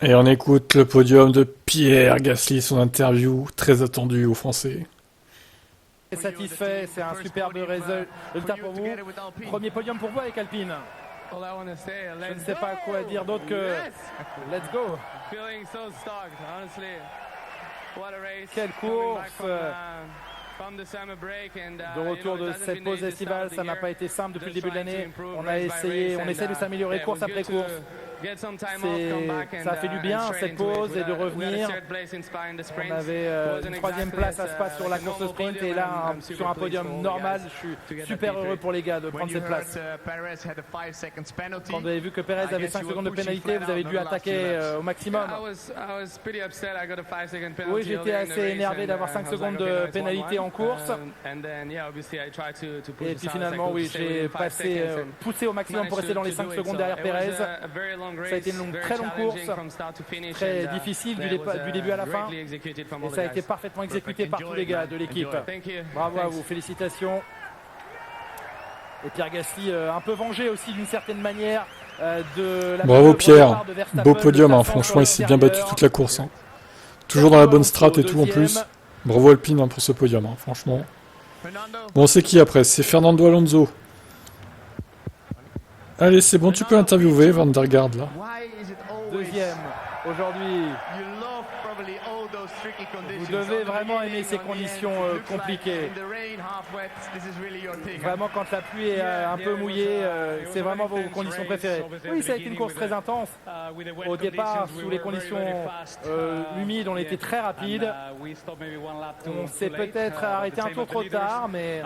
Et on écoute le podium de Pierre Gasly, son interview très attendue aux Français. Satisfait, c'est un superbe résultat pour vous. Premier podium pour vous avec Alpine. Je ne sais pas quoi dire d'autre que let's go. Quelle course! De retour de cette pause estivale, ça n'a pas été simple depuis le début de l'année. On essaie de s'améliorer course après course. Ça a fait du bien cette pause et de revenir. On avait une troisième place à Spa sur la course sprint et là sur un podium normal. Je suis super heureux pour les gars de prendre cette place. Quand vous avez vu que Perez avait 5 secondes de pénalité, vous avez dû attaquer au maximum. Oui, j'étais assez énervé d'avoir 5 secondes de pénalité en course. Et puis finalement, oui, j'ai poussé au maximum pour rester dans les 5 secondes derrière Perez. Ça a été une très longue course, très difficile du début à la fin. Et ça a été parfaitement exécuté par tous les gars de l'équipe. Bravo à vous, félicitations. Et Pierre Gasly, un peu vengé aussi d'une certaine manière de la... Bravo Pierre, beau podium, hein. Franchement il s'est bien battu toute la course. Hein. Toujours dans la bonne strat et tout en plus. Bravo Alpine pour ce podium, hein, franchement. Bon, c'est qui après? C'est Fernando Alonso. Allez, c'est bon, tu peux interviewer Van der Garde là. Deuxième aujourd'hui. Vous devez vraiment aimer ces conditions compliquées. Vraiment, quand la pluie est un peu mouillée, c'est vraiment vos conditions préférées. Oui, ça a été une course très intense. Au départ, sous les conditions humides, on était très rapide. On s'est peut-être arrêté un tour trop tard, mais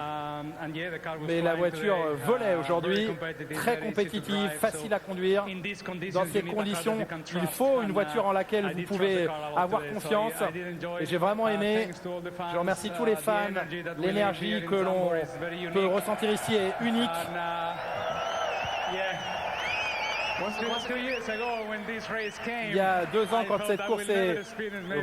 la voiture volait aujourd'hui. Très compétitive, facile à conduire. Dans ces conditions, il faut une voiture en laquelle vous pouvez avoir confiance. Et j'ai vraiment aimé. Je remercie tous les fans. L'énergie que l'on peut ressentir ici est unique. Il y a 2 ans, quand cette course est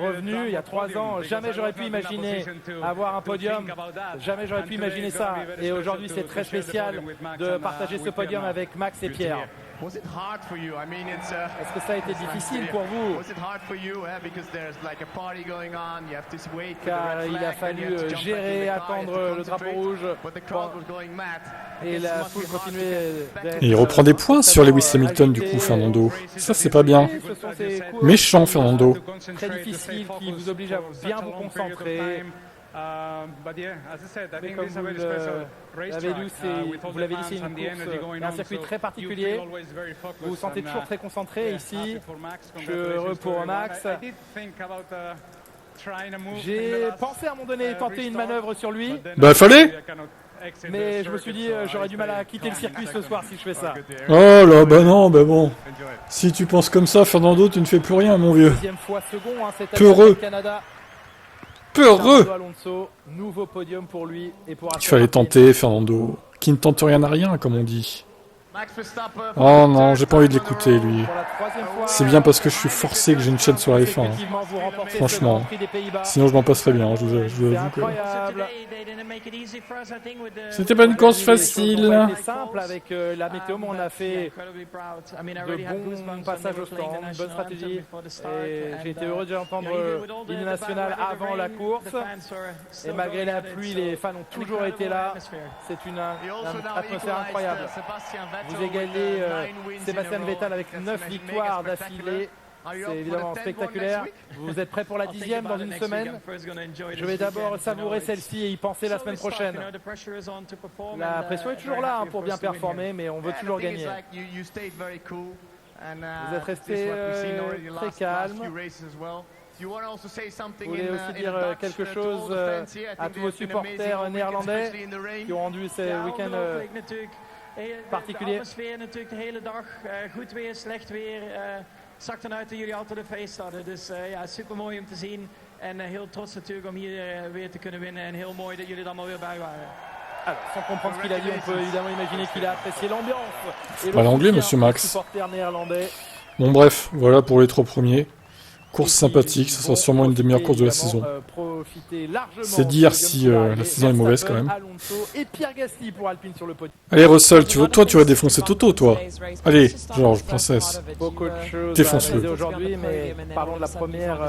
revenue, il y a 3 ans, jamais j'aurais pu imaginer avoir un podium. Jamais j'aurais pu imaginer ça. Et aujourd'hui, c'est très spécial de partager ce podium avec Max et Pierre. Est-ce que ça a été difficile pour vous? Car il a fallu gérer, attendre le drapeau rouge et la foule continuait. Et il reprend des points sur Lewis Hamilton du coup, Fernando. Ça c'est pas bien. Méchant Fernando. Très difficile qui vous oblige à bien vous concentrer. Mais comme vous l'avez dit, c'est une course, un circuit très particulier. Vous vous sentez toujours très concentré ici. Je suis heureux pour Max. J'ai pensé à un moment donné tenter une manœuvre sur lui. Bah fallait. Mais je me suis dit, j'aurais du mal à quitter le circuit ce soir si je fais ça. Oh là, bah non, bah bon. Si tu penses comme ça, Fernando, tu ne fais plus rien, mon vieux. Deuxième fois second, cette année Peureux. au Canada. Peureux. Alonso, nouveau podium pour lui et pour Il fallait tenter, Fernando. Qui ne tente rien à rien, comme on dit. Oh non, j'ai pas envie de l'écouter, lui. C'est bien parce que je suis forcé que j'ai une chaîne sur la F1. Hein. Franchement. Sinon, je m'en passerais bien. Je vous avoue que... C'était pas une course facile. C'était simple avec la météo, mais on a fait de bons passages au stand, une bonne stratégie. Et j'ai été heureux d'entendre l'hymne national avant la course. Et malgré la pluie, les fans ont toujours été là. C'est une atmosphère incroyable. Vous égalez Sébastien Vettel avec 9 victoires d'affilée. C'est évidemment spectaculaire. Vous êtes prêts pour la 10e dans une semaine? Je vais d'abord savourer celle-ci et y penser la semaine prochaine. La pression est toujours là pour bien performer, mais on veut toujours gagner. Vous êtes resté très calme. Vous voulez aussi dire quelque chose à tous vos supporters néerlandais qui ont rendu ce week-end particulier? Zag ernaar uit dat jullie altijd een feest hadden. Dus ja, super mooi om te zien. En heel trots natuurlijk om hier weer te kunnen winnen. En heel mooi dat jullie er allemaal weer bij waren. Alors, sans comprendre ce qu'il a dit, on peut évidemment imaginer qu'il a apprécié l'ambiance. C'est pas l'anglais, monsieur Max. Bon bref, voilà pour les 3 premiers. Course sympathique, ce sera sûrement une des meilleures courses de la saison. profité largement. C'est dire si la saison est mauvaise quand même. Alonso et Pierre Gasly pour Alpine sur le podium. Allez Russell, tu vas défoncer Toto, toi. Allez, Georges, princesse. Beaucoup de choses Défonce-le. à analyser aujourd'hui, mais parlons de la première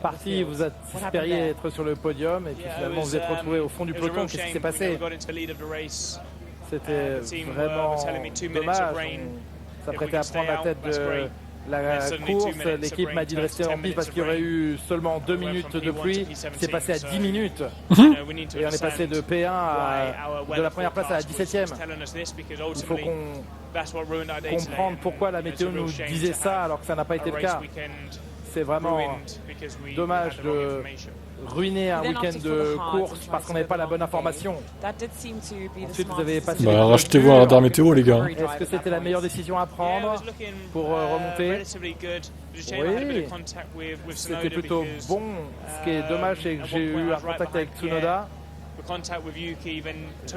partie. Vous espériez être sur le podium et puis finalement vous êtes retrouvé au fond du peloton. Qu'est-ce qui s'est passé? C'était vraiment dommage. On s'apprêtait à prendre la tête de la course. L'équipe m'a dit de rester en piste parce qu'il y aurait eu seulement 2 minutes de pluie. C'est passé à 10 minutes. Et on est passé de P1 de la première place à la 17e. Il faut comprendre pourquoi la météo nous disait ça alors que ça n'a pas été le cas. C'est vraiment dommage de ruiner un week-end de course parce qu'on n'avait pas la bonne information. Ensuite, vous avez passé. Rachetez-vous un radar météo, les gars. Est-ce que c'était la meilleure décision à prendre pour remonter? Oui, c'était plutôt bon. Ce qui est dommage, c'est que j'ai eu un contact avec Tsunoda. À un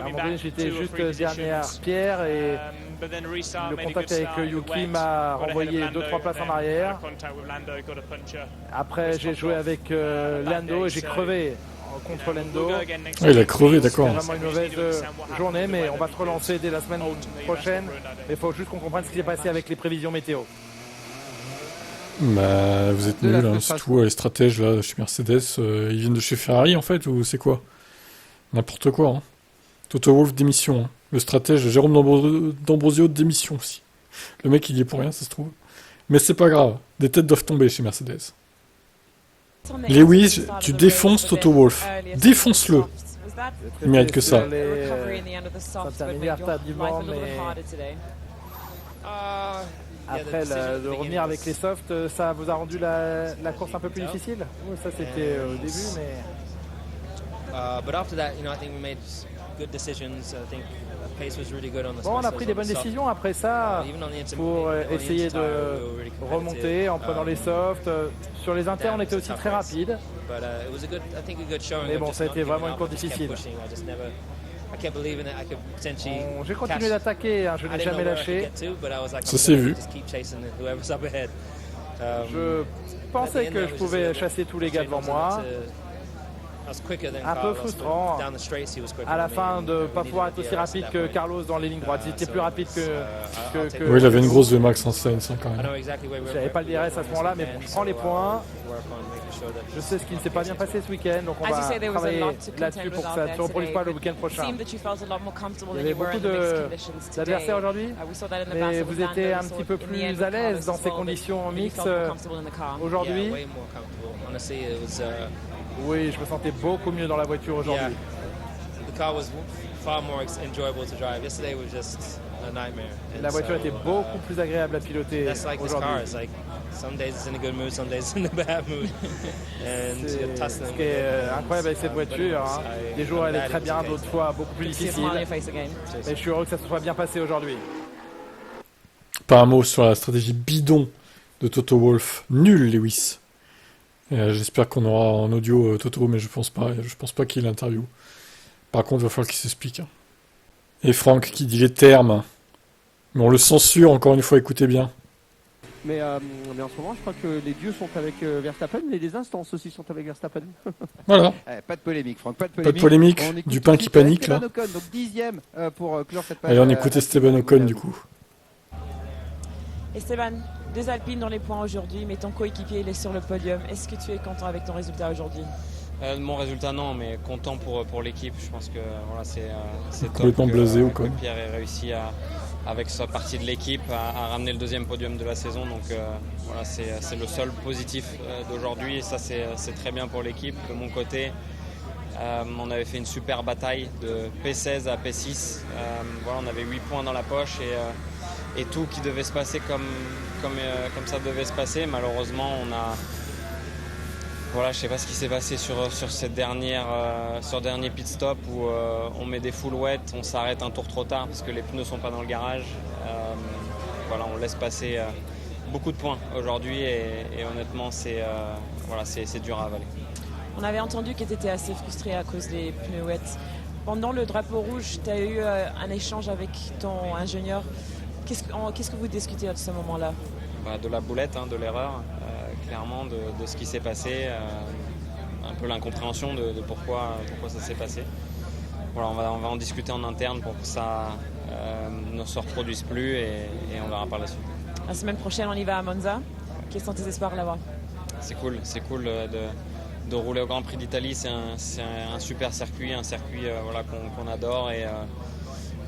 moment donné, j'étais juste dernière Pierre et le contact avec Yuki m'a renvoyé 2-3 places en arrière. Après, j'ai joué avec Lando et j'ai crevé contre Lando. Ah, il a crevé, d'accord. C'était vraiment une mauvaise journée, mais on va se relancer dès la semaine prochaine. Mais il faut juste qu'on comprenne ce qui s'est passé avec les prévisions météo. Bah, vous êtes nuls, hein, c'est tout. Les stratèges là, chez Mercedes, ils viennent de chez Ferrari en fait, ou c'est quoi? N'importe quoi. Hein. Toto Wolff démission. Hein. Le stratège Jérôme D'Ambrosio démission aussi. Le mec il y est pour rien, ça se trouve. Mais c'est pas grave. Des têtes doivent tomber chez Mercedes. Lewis, tu défonces Toto Wolff. Défonce-le. Il mérite que ça. Ça termine tardivement, mais après de revenir avec les softs, ça vous a rendu la course un peu plus difficile? Oui, ça c'était au début, mais. Bon, on a pris des bonnes décisions après ça pour essayer de remonter en prenant les softs. Sur les inters, on était aussi très rapide. Mais bon, ça a été vraiment une course difficile. J'ai continué d'attaquer, hein, je n'ai jamais lâché. Ça s'est vu. Je pensais que je pouvais chasser tous les gars devant moi. Un peu frustrant à la fin de ne pas pouvoir être aussi rapide que Carlos dans les lignes droites. Il était plus rapide que Oui, il avait une grosse VMAX en Sainz quand même. Je n'avais pas le DRS à ce moment-là, mais je prends les points. Je sais ce qui ne s'est pas bien passé ce week-end, donc on va travailler là-dessus pour que ça ne se reproduise pas le week-end prochain. Il y avait beaucoup d'adversaires aujourd'hui, mais vous étiez un petit peu plus à l'aise dans ces conditions mixtes aujourd'hui. Oui, je me sentais beaucoup mieux dans la voiture aujourd'hui. La voiture était beaucoup plus agréable à piloter aujourd'hui. Ce qui est incroyable avec cette voiture, hein. Des jours elle est très bien, d'autres fois beaucoup plus difficile. Mais je suis heureux que ça se soit bien passé aujourd'hui. Pas un mot sur la stratégie bidon de Toto Wolff. Nul, Lewis. J'espère qu'on aura en audio Toto, mais je pense pas qu'il y ait l'interview. Par contre, il va falloir qu'il s'explique. Hein. Et Franck qui dit les termes. Mais on le censure, encore une fois, écoutez bien. Mais en ce moment, je crois que les dieux sont avec Verstappen, mais les instances aussi sont avec Verstappen. Voilà. Pas de polémique, Franck, pas de polémique. Pas de polémique, du pain qui panique, là. Ocon, donc 10e pour clore cette page. Allez, on écoute Esteban Ocon, du coup. Esteban, 2 Alpines dans les points aujourd'hui, mais ton coéquipier il est sur le podium. Est-ce que tu es content avec ton résultat aujourd'hui? Mon résultat non, mais content pour l'équipe. Je pense que voilà, c'est complètement top blasé que Pierre ait réussi avec sa partie de l'équipe à ramener le 2e podium de la saison. Donc voilà, c'est le seul positif d'aujourd'hui et ça c'est très bien pour l'équipe. De mon côté, on avait fait une super bataille de P16 à P6. Voilà, on avait 8 points dans la poche et tout qui devait se passer comme ça devait se passer. Malheureusement, voilà, je ne sais pas ce qui s'est passé sur cette dernier pit stop où on met des full wet, on s'arrête un tour trop tard parce que les pneus ne sont pas dans le garage. Voilà, on laisse passer beaucoup de points aujourd'hui et honnêtement, c'est dur à avaler. On avait entendu que tu étais assez frustré à cause des pneus wet. Pendant le drapeau rouge, tu as eu un échange avec ton ingénieur. Qu'est-ce que vous discutez à ce moment-là? De la boulette, de l'erreur, clairement, de ce qui s'est passé. un peu l'incompréhension de pourquoi ça s'est passé. Voilà, on va en discuter en interne pour que ça ne se reproduise plus et on verra par la suite. La semaine prochaine, on y va à Monza. Quels sont tes espoirs là-bas? C'est cool de rouler au Grand Prix d'Italie. C'est un super circuit, voilà, qu'on adore et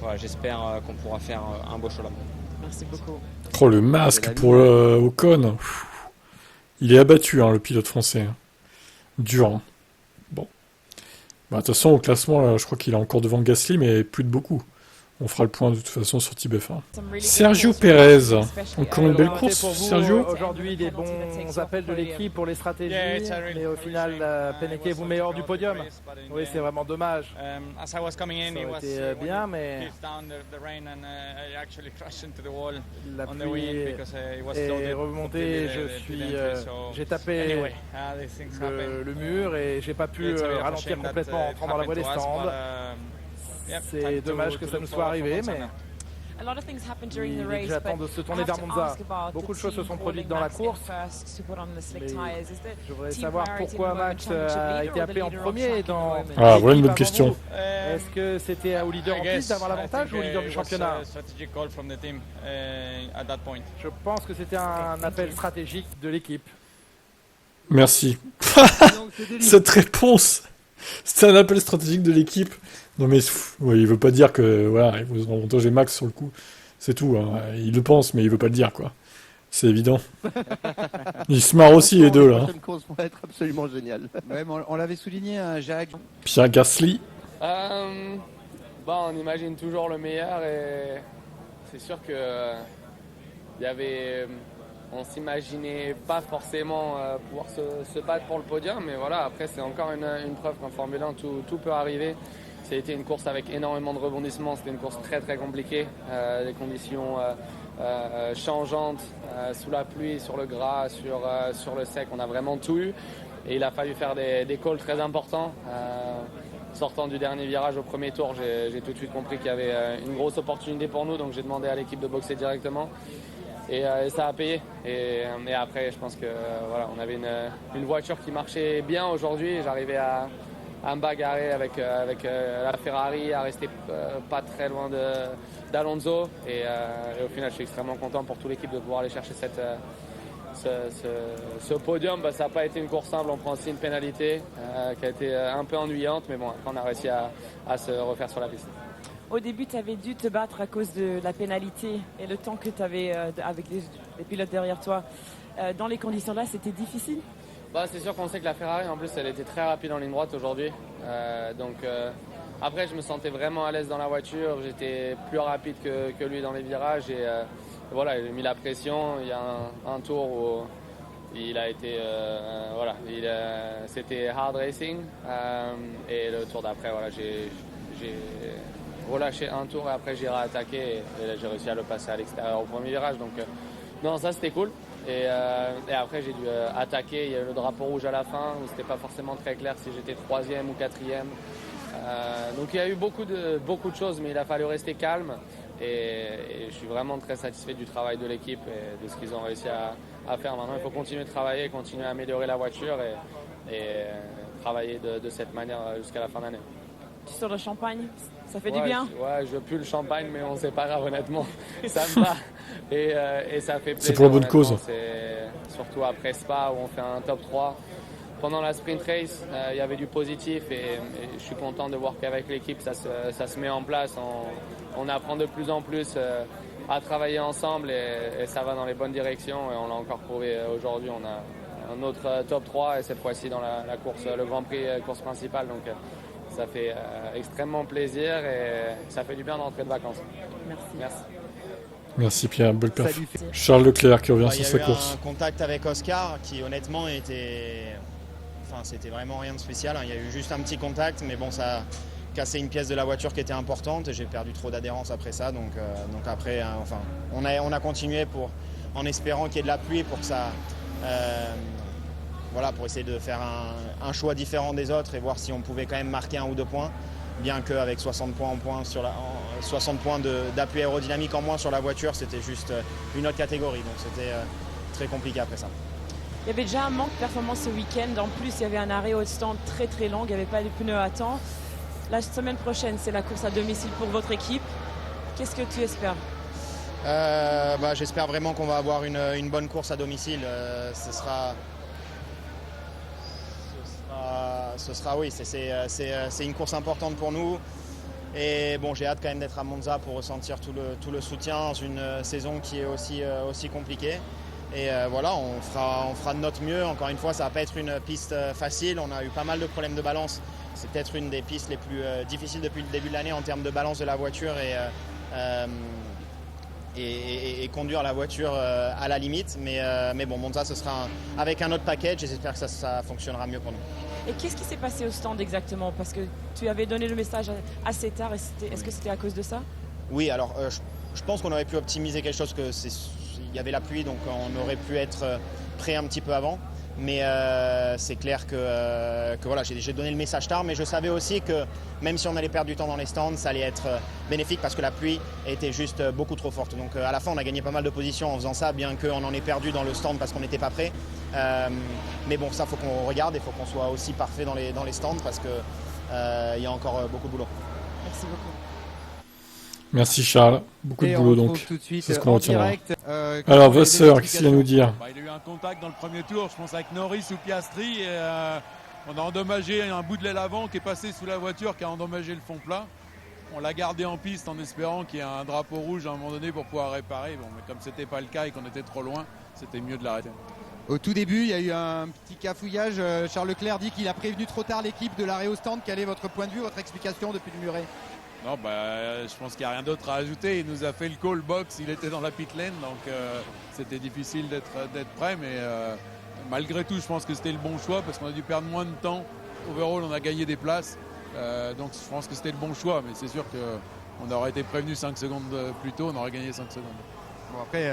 voilà, j'espère qu'on pourra faire un beau show là-bas. Merci beaucoup. Oh, le masque pour Ocon. Il est abattu, hein, le pilote français. Dur. Hein. Bon. Bah, de toute façon, au classement, là, je crois qu'il est encore devant Gasly, mais plus de beaucoup. On fera le point de toute façon sur Team F1. Sergio Pérez. Encore une belle course, pour vous, Sergio. Aujourd'hui, des bons appels de l'équipe pour les stratégies, mais au final, Penneke vous met hors du podium. Oui, c'est vraiment dommage. Ça aurait été bien, mais la pluie est remontée. J'ai tapé le mur et j'ai pas pu ralentir complètement en entrant dans la voie des stands. C'est dommage que ça nous soit arrivé, mais il est déjà temps de se tourner vers Monza. Beaucoup de choses se sont produites dans la course, mais je voudrais savoir pourquoi Max a été appelé en premier dans Ah, voilà une bonne question. Est-ce que c'était au leader en piste d'avoir l'avantage ou au leader du championnat? Je pense que c'était un appel stratégique de l'équipe. Merci. Cette réponse, c'était un appel stratégique de l'équipe. Non mais ouais, il veut pas dire que voilà, il faut avantager Max sur le coup. C'est tout. Hein. Il le pense, mais il veut pas le dire quoi. C'est évident. Ils se marrent aussi les deux là. La prochaine course va être absolument géniale. Ouais, mais on l'avait souligné, hein, Jacques. Pierre Gasly. On imagine toujours le meilleur et c'est sûr que on s'imaginait pas forcément pouvoir se battre pour le podium, mais voilà, après c'est encore une preuve qu'en Formule 1 tout peut arriver. Ça a été une course avec énormément de rebondissements, c'était une course très très compliquée, des conditions changeantes, sous la pluie, sur le gras, sur le sec, on a vraiment tout eu et il a fallu faire des calls très importants. Sortant du dernier virage au premier tour, j'ai tout de suite compris qu'il y avait une grosse opportunité pour nous, donc j'ai demandé à l'équipe de boxer directement. Et ça a payé. Et après, je pense que voilà, on avait une voiture qui marchait bien aujourd'hui. J'arrivais à me bagarrer avec la Ferrari, à rester pas très loin d'Alonso. Et au final, je suis extrêmement content pour toute l'équipe de pouvoir aller chercher ce podium. Ça n'a pas été une course simple. On prend aussi une pénalité qui a été un peu ennuyante. Mais bon, après, on a réussi à se refaire sur la piste. Au début, tu avais dû te battre à cause de la pénalité et le temps que tu avais avec les pilotes derrière toi. Dans les conditions-là, c'était difficile? C'est sûr qu'on sait que la Ferrari, en plus, elle était très rapide en ligne droite aujourd'hui. Après, je me sentais vraiment à l'aise dans la voiture. J'étais plus rapide que lui dans les virages. Et voilà, il a mis la pression. Il y a un tour où il a été... c'était hard racing. Et le tour d'après, voilà, j'ai relâché un tour et après j'ai réattaqué et là j'ai réussi à le passer à l'extérieur au premier virage, donc non, ça c'était cool et après j'ai dû attaquer. Il y a eu le drapeau rouge à la fin où c'était pas forcément très clair si j'étais 3e ou 4e, donc il y a eu beaucoup de choses, mais il a fallu rester calme et je suis vraiment très satisfait du travail de l'équipe et de ce qu'ils ont réussi à faire. Maintenant il faut continuer de travailler, continuer à améliorer la voiture et travailler de cette manière jusqu'à la fin d'année. Sur le champagne, ça fait du bien? Ouais, je pue le champagne, mais on c'est pas grave, honnêtement. Ça me va. Et ça fait plaisir. C'est pour la bonne cause. C'est surtout après Spa où on fait un top 3. Pendant la sprint race, il y avait du positif et je suis content de voir qu'avec l'équipe, ça se met en place. On apprend de plus en plus à travailler ensemble et ça va dans les bonnes directions. Et on l'a encore prouvé aujourd'hui. On a un autre top 3 et cette fois-ci dans la course, le Grand Prix course principale. Donc, ça fait extrêmement plaisir et ça fait du bien d'entrer de vacances. Merci. Merci Pierre, belle perf. Charles Leclerc qui revient sur sa course. Il y a eu un contact avec Oscar qui honnêtement c'était vraiment rien de spécial. Il y a eu juste un petit contact, mais bon, ça a cassé une pièce de la voiture qui était importante et j'ai perdu trop d'adhérence après ça. Donc après, on a continué en espérant qu'il y ait de la pluie pour que ça... pour essayer de faire un choix différent des autres et voir si on pouvait quand même marquer 1 ou 2 points, bien qu'avec 60 points 60 points d'appui aérodynamique en moins sur la voiture, c'était juste une autre catégorie, donc c'était très compliqué après ça. Il y avait déjà un manque de performance ce week-end. En plus, il y avait un arrêt au stand très très long. Il n'y avait pas de pneus à temps. La semaine prochaine, c'est la course à domicile pour votre équipe. Qu'est-ce que tu espères? J'espère vraiment qu'on va avoir une bonne course à domicile. C'est une course importante pour nous. Et bon, j'ai hâte quand même d'être à Monza pour ressentir tout le soutien dans une saison qui est aussi compliquée. Et voilà, on fera de notre mieux. Encore une fois, ça ne va pas être une piste facile. On a eu pas mal de problèmes de balance. C'est peut-être une des pistes les plus difficiles depuis le début de l'année en termes de balance de la voiture et conduire la voiture à la limite. Mais bon, Monza, ce sera avec un autre package et j'espère que ça fonctionnera mieux pour nous. Et qu'est-ce qui s'est passé au stand exactement? Parce que tu avais donné le message assez tard. Est-ce que c'était à cause de ça? Oui, alors je pense qu'on aurait pu optimiser quelque chose. Il y avait la pluie, donc on aurait pu être prêt un petit peu avant. Mais c'est clair que voilà, j'ai donné le message tard, mais je savais aussi que même si on allait perdre du temps dans les stands, ça allait être bénéfique parce que la pluie était juste beaucoup trop forte. Donc à la fin, on a gagné pas mal de positions en faisant ça, bien qu'on en ait perdu dans le stand parce qu'on n'était pas prêt. Mais bon, ça, faut qu'on regarde et il faut qu'on soit aussi parfait dans les stands parce qu'il y a encore beaucoup de boulot. Merci beaucoup. Merci Charles, beaucoup de boulot donc. C'est ce qu'on retiendra. Alors Vasseur, qu'est-ce qu'il a à nous dire? Il a eu un contact dans le premier tour, je pense avec Norris ou Piastri. Et, on a endommagé un bout de l'aile avant qui est passé sous la voiture, qui a endommagé le fond plat. On l'a gardé en piste en espérant qu'il y ait un drapeau rouge à un moment donné pour pouvoir réparer. Bon, mais comme c'était pas le cas et qu'on était trop loin, c'était mieux de l'arrêter. Au tout début, il y a eu un petit cafouillage. Charles Leclerc dit qu'il a prévenu trop tard l'équipe de l'arrêt au stand. Quel est votre point de vue, votre explication depuis le muret? Non, je pense qu'il n'y a rien d'autre à ajouter. Il nous a fait le call box, il était dans la pit lane, donc c'était difficile d'être prêt. Mais malgré tout, je pense que c'était le bon choix parce qu'on a dû perdre moins de temps. Overall, on a gagné des places. Donc je pense que c'était le bon choix. Mais c'est sûr qu'on aurait été prévenu 5 secondes plus tôt, on aurait gagné 5 secondes. Bon, après,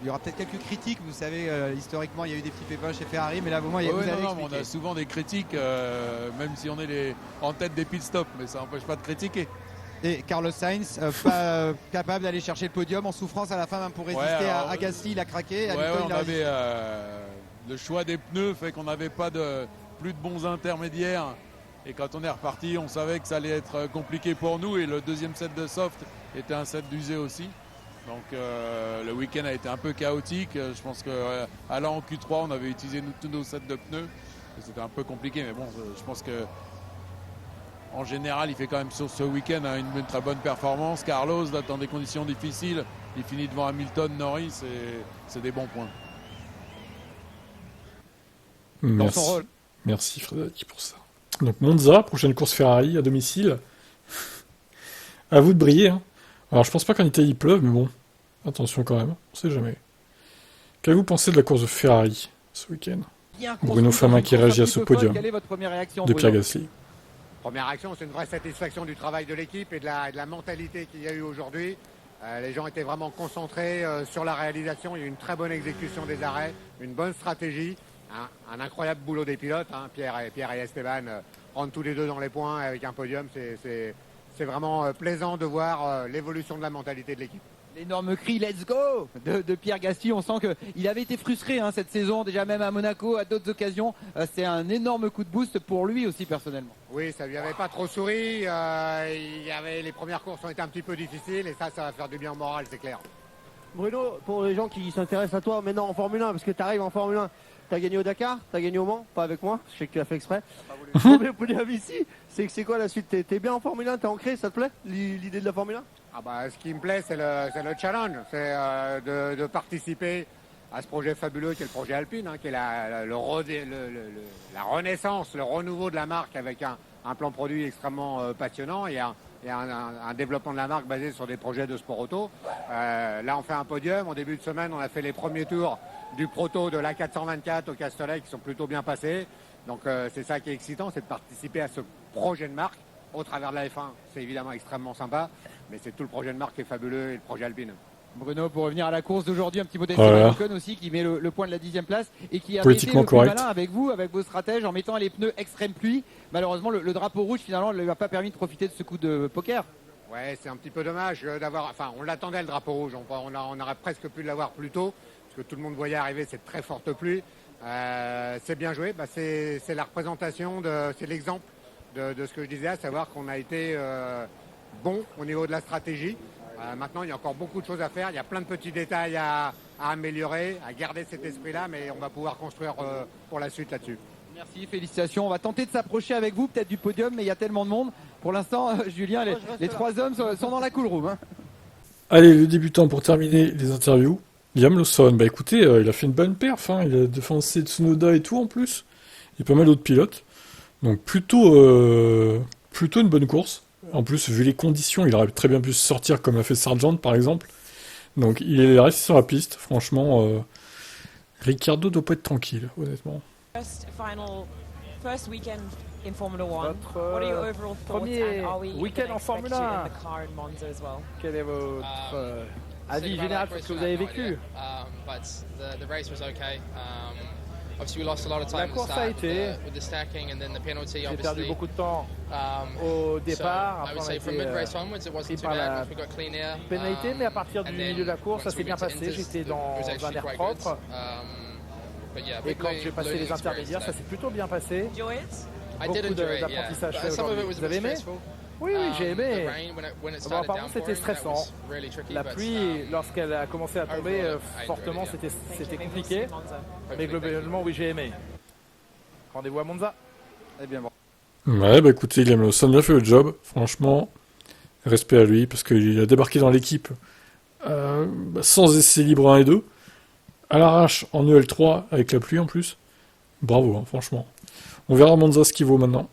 il y aura peut-être quelques critiques. Vous savez, historiquement, il y a eu des petits pépins chez Ferrari. Mais là, au moins, on a souvent des critiques, même si on est en tête des pit stops. Mais ça n'empêche pas de critiquer. Et Carlos Sainz, pas capable d'aller chercher le podium, en souffrance à la fin même pour résister à Gasly, il a craqué. On avait le choix des pneus fait qu'on n'avait plus de bons intermédiaires. Et quand on est reparti, on savait que ça allait être compliqué pour nous. Et le deuxième set de soft était un set d'usé aussi. Donc le week-end a été un peu chaotique. Je pense qu'allant en Q3, on avait utilisé tous nos sets de pneus. C'était un peu compliqué, mais bon, je pense que en général, il fait quand même sur ce week-end une très bonne performance. Carlos, là, dans des conditions difficiles, il finit devant Hamilton, Norris, et c'est des bons points. Merci Frédéric pour ça. Donc Monza, prochaine course Ferrari à domicile. À vous de briller. Hein. Alors je pense pas qu'en Italie il pleuve, mais bon, attention quand même, on sait jamais. Qu'avez-vous pensé de la course de Ferrari ce week-end? Bruno Famin qui réagit à ce podium de Pierre Gasly. Première réaction, c'est une vraie satisfaction du travail de l'équipe et de la mentalité qu'il y a eu aujourd'hui. Les gens étaient vraiment concentrés sur la réalisation. Il y a eu une très bonne exécution des arrêts, une bonne stratégie, un incroyable boulot des pilotes. Pierre et Esteban rentrent tous les deux dans les points avec un podium. C'est vraiment plaisant de voir l'évolution de la mentalité de l'équipe. L'énorme cri Let's go de Pierre Gasly. On sent qu'il avait été frustré cette saison, déjà même à Monaco, à d'autres occasions. C'est un énorme coup de boost pour lui aussi personnellement. Oui, ça lui avait pas trop souri. Les premières courses ont été un petit peu difficiles et ça va faire du bien au moral, c'est clair. Bruno, pour les gens qui s'intéressent à toi maintenant en Formule 1, parce que tu arrives en Formule 1, tu as gagné au Dakar, tu as gagné au Mans, pas avec moi, je sais que tu as fait exprès. Le podium ici, c'est quoi la suite? T'es bien en Formule 1, t'es ancré, ça te plaît l'idée de la Formule 1? Ce qui me plaît, c'est le challenge, c'est de participer à ce projet fabuleux qui est le projet Alpine, qui est la renaissance, le renouveau de la marque avec un plan produit extrêmement passionnant et un développement de la marque basé sur des projets de sport auto. Là, on fait un podium. En début de semaine, on a fait les premiers tours du proto de l'A424 au Castellet qui sont plutôt bien passés. Donc, c'est ça qui est excitant, c'est de participer à ce projet de marque au travers de la F1. C'est évidemment extrêmement sympa, mais c'est tout le projet de marque qui est fabuleux et le projet Alpine. Bruno, pour revenir à la course d'aujourd'hui, un petit mot d'Esteban Ocon aussi qui met le point de la 10e place et qui a été le plus malin avec vous, avec vos stratèges en mettant les pneus extrême pluie. Malheureusement, le drapeau rouge finalement ne lui a pas permis de profiter de ce coup de poker. Ouais, c'est un petit peu dommage d'avoir. Enfin, on l'attendait le drapeau rouge. On aurait presque pu l'avoir plus tôt parce que tout le monde voyait arriver cette très forte pluie. C'est bien joué, c'est la représentation, c'est l'exemple de ce que je disais, à savoir qu'on a été bon au niveau de la stratégie. Maintenant, il y a encore beaucoup de choses à faire, il y a plein de petits détails à améliorer, à garder cet esprit-là, mais on va pouvoir construire pour la suite là-dessus. Merci, félicitations. On va tenter de s'approcher avec vous, peut-être du podium, mais il y a tellement de monde. Pour l'instant, Julien, les 3 hommes sont dans la cool room. Hein. Allez, le débutant pour terminer les interviews. Liam Lawson, bah écoutez, il a fait une bonne perf, hein. Il a défoncé Tsunoda et tout en plus. Il y a pas mal d'autres pilotes. Donc plutôt une bonne course. En plus, vu les conditions, il aurait très bien pu se sortir comme l'a fait Sargent par exemple. Donc il est resté sur la piste, franchement. Ricciardo doit pas être tranquille, honnêtement. Notre premier week-end en Formule 1. Quel est votre avis général sur ce que vous avez vécu? La course a été, j'ai perdu beaucoup de temps au départ, après on a été pris par la pénalité, mais à partir du milieu de la course, ça s'est bien passé, j'étais dans un air propre, et quand j'ai passé les intermédiaires, ça s'est plutôt bien passé, beaucoup d'apprentissage fait aujourd'hui. Vous avez aimé? Oui, j'ai aimé. Bon, par contre, c'était stressant. La pluie, lorsqu'elle a commencé à tomber fortement, c'était compliqué. Mais globalement, oui, j'ai aimé. Rendez-vous à Monza. Eh bien bon. Ouais, bah écoutez, Liam Lawson a fait le job. Franchement, respect à lui, parce qu'il a débarqué dans l'équipe sans essai libre 1 et 2. À l'arrache, en EL3, avec la pluie en plus. Bravo, hein, franchement. On verra Monza ce qu'il vaut maintenant.